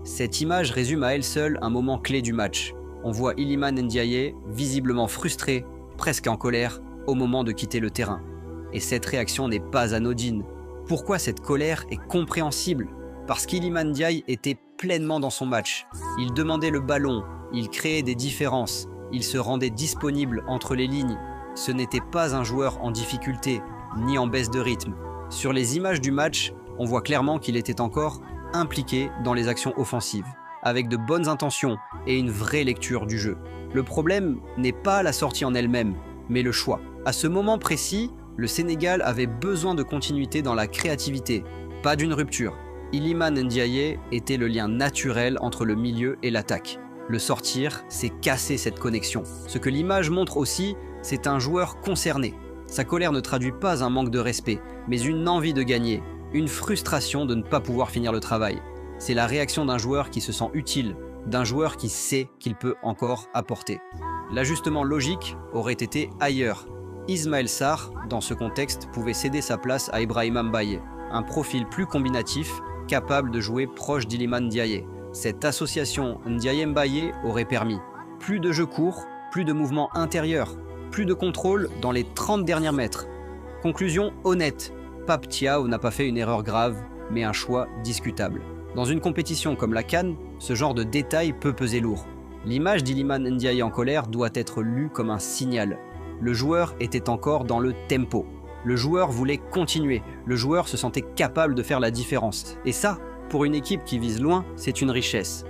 Cette image résume à elle seule un moment clé du match. On voit Iliman Ndiaye visiblement frustré, presque en colère, au moment de quitter le terrain. Et cette réaction n'est pas anodine. Pourquoi cette colère est compréhensible? Parce qu'Iliman Ndiaye était pleinement dans son match. Il demandait le ballon, il créait des différences, il se rendait disponible entre les lignes. Ce n'était pas un joueur en difficulté, ni en baisse de rythme. Sur les images du match, on voit clairement qu'il était encore impliqué dans les actions offensives, avec de bonnes intentions et une vraie lecture du jeu. Le problème n'est pas la sortie en elle-même, mais le choix. À ce moment précis, le Sénégal avait besoin de continuité dans la créativité, pas d'une rupture. Iliman Ndiaye était le lien naturel entre le milieu et l'attaque. Le sortir, c'est casser cette connexion. Ce que l'image montre aussi, c'est un joueur concerné. Sa colère ne traduit pas un manque de respect, mais une envie de gagner, une frustration de ne pas pouvoir finir le travail. C'est la réaction d'un joueur qui se sent utile, d'un joueur qui sait qu'il peut encore apporter. L'ajustement logique aurait été ailleurs. Ismaël Sarr, dans ce contexte, pouvait céder sa place à Ibrahima Mbaye, un profil plus combinatif, capable de jouer proche d'Iliman Ndiaye. Cette association Ndiaye-Mbaye aurait permis plus de jeux courts, plus de mouvements intérieurs, plus de contrôle dans les 30 derniers mètres. Conclusion honnête, Pape Thiaw n'a pas fait une erreur grave, mais un choix discutable. Dans une compétition comme la CAN, ce genre de détail peut peser lourd. L'image d'Iliman Ndiaye en colère doit être lue comme un signal. Le joueur était encore dans le tempo. Le joueur voulait continuer. Le joueur se sentait capable de faire la différence. Et ça, pour une équipe qui vise loin, c'est une richesse.